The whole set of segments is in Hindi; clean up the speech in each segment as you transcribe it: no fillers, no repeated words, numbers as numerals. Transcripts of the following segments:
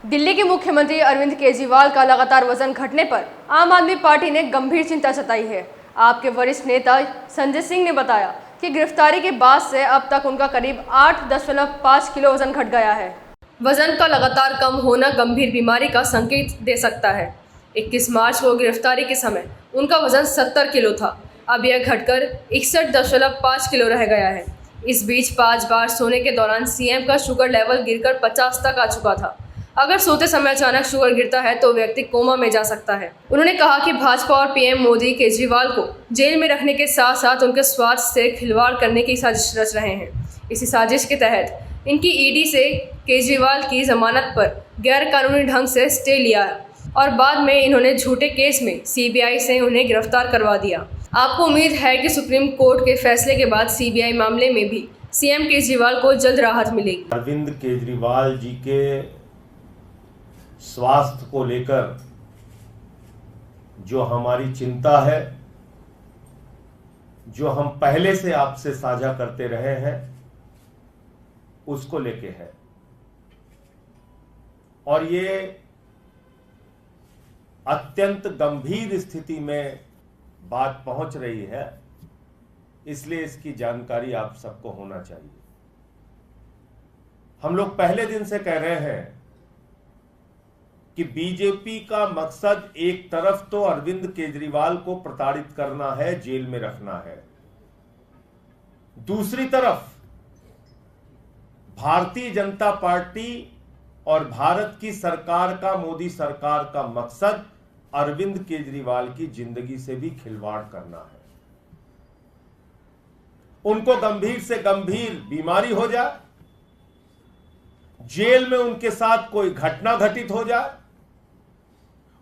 दिल्ली के मुख्यमंत्री अरविंद केजरीवाल का लगातार वजन घटने पर आम आदमी पार्टी ने गंभीर चिंता जताई है। आप के वरिष्ठ नेता संजय सिंह ने बताया कि गिरफ्तारी के बाद से अब तक उनका करीब 8.5 किलो वजन घट गया है। वजन का लगातार कम होना गंभीर बीमारी का संकेत दे सकता है। 21 मार्च को गिरफ्तारी के समय उनका वजन 70 किलो था। अब यह घटकर 61.5 किलो रह गया है। इस बीच 5 बार सोने के दौरान सीएम का शुगर लेवल गिरकर 50 तक आ चुका था। अगर सोते समय अचानक शुगर गिरता है तो व्यक्ति कोमा में जा सकता है। उन्होंने कहा कि भाजपा और पीएम मोदी केजरीवाल को जेल में रखने के साथ साथ उनके स्वास्थ्य से खिलवाड़ करने की साजिश रच रहे हैं। इसी साजिश के तहत इनकी ईडी से केजरीवाल की जमानत पर गैरकानूनी ढंग से स्टे लिया और बाद में इन्होंने झूठे केस में सीबीआई से उन्हें गिरफ्तार करवा दिया। आपको उम्मीद है कि सुप्रीम कोर्ट के फैसले के बाद सीबीआई मामले में भी सीएम केजरीवाल को जल्द राहत मिलेगी। अरविंद केजरीवाल जी के स्वास्थ्य को लेकर जो हमारी चिंता है, जो हम पहले से आपसे साझा करते रहे हैं, उसको लेके है। और ये अत्यंत गंभीर स्थिति में बात पहुंच रही है, इसलिए इसकी जानकारी आप सबको होना चाहिए। हम लोग पहले दिन से कह रहे हैं कि बीजेपी का मकसद एक तरफ तो अरविंद केजरीवाल को प्रताड़ित करना है, जेल में रखना है, दूसरी तरफ भारतीय जनता पार्टी और भारत की सरकार का, मोदी सरकार का मकसद अरविंद केजरीवाल की जिंदगी से भी खिलवाड़ करना है। उनको गंभीर से गंभीर बीमारी हो जाए, जेल में उनके साथ कोई घटना घटित हो जाए,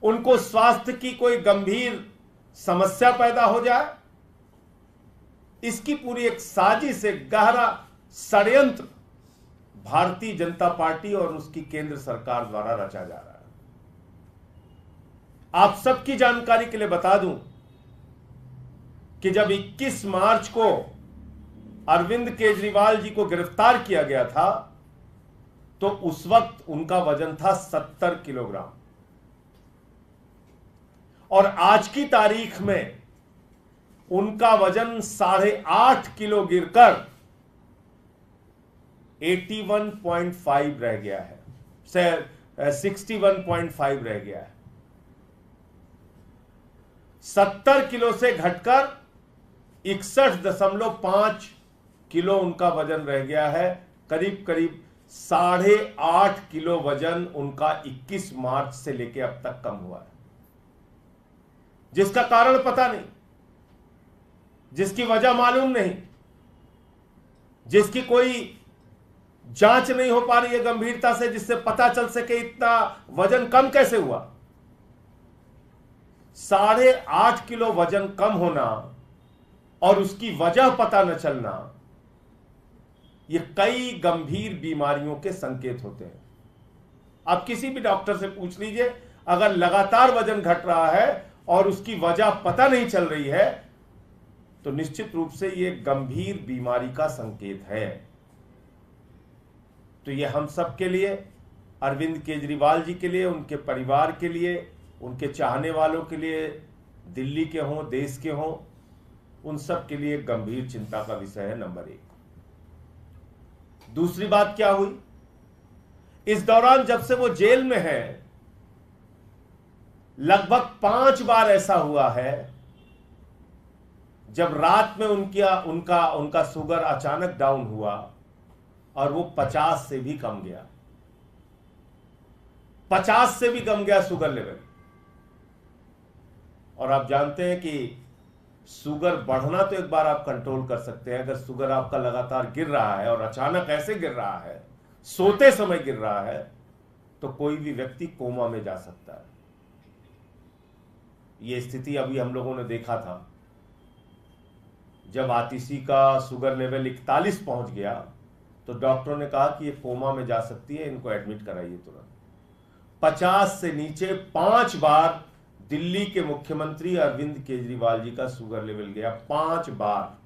उनको स्वास्थ्य की कोई गंभीर समस्या पैदा हो जाए, इसकी पूरी एक साजिश, एक गहरा षड्यंत्र भारतीय जनता पार्टी और उसकी केंद्र सरकार द्वारा रचा जा रहा है। आप सबकी जानकारी के लिए बता दूं कि जब 21 मार्च को अरविंद केजरीवाल जी को गिरफ्तार किया गया था तो उस वक्त उनका वजन था 70 किलोग्राम और आज की तारीख में उनका वजन 8.5 किलो गिरकर 81.5 रह गया है, 61.5 रह गया है। 70 किलो से घटकर 61.5 किलो उनका वजन रह गया है। करीब करीब 8.5 किलो वजन उनका 21 मार्च से लेकर अब तक कम हुआ है, जिसका कारण पता नहीं, जिसकी वजह मालूम नहीं, जिसकी कोई जांच नहीं हो पा रही है गंभीरता से, जिससे पता चल सके इतना वजन कम कैसे हुआ। 8.5 किलो वजन कम होना और उसकी वजह पता न चलना, ये कई गंभीर बीमारियों के संकेत होते हैं। आप किसी भी डॉक्टर से पूछ लीजिए, अगर लगातार वजन घट रहा है और उसकी वजह पता नहीं चल रही है तो निश्चित रूप से यह गंभीर बीमारी का संकेत है। तो यह हम सब के लिए, अरविंद केजरीवाल जी के लिए, उनके परिवार के लिए, उनके चाहने वालों के लिए, दिल्ली के हों, देश के हों, उन सब के लिए गंभीर चिंता का विषय है, नंबर 1। दूसरी बात क्या हुई, इस दौरान जब से वो जेल में है लगभग 5 बार ऐसा हुआ है जब रात में उनका शुगर अचानक डाउन हुआ और वो 50 से भी कम गया, 50 से भी कम गया शुगर लेवल। और आप जानते हैं कि शुगर बढ़ना तो एक बार आप कंट्रोल कर सकते हैं, अगर शुगर आपका लगातार गिर रहा है और अचानक ऐसे गिर रहा है, सोते समय गिर रहा है, तो कोई भी व्यक्ति कोमा में जा सकता है। ये स्थिति अभी हम लोगों ने देखा था, जब आतिशी का शुगर लेवल 41 पहुंच गया तो डॉक्टरों ने कहा कि ये कोमा में जा सकती है, इनको एडमिट कराइए तुरंत। 50 से नीचे 5 बार दिल्ली के मुख्यमंत्री अरविंद केजरीवाल जी का शुगर लेवल गया, 5 बार।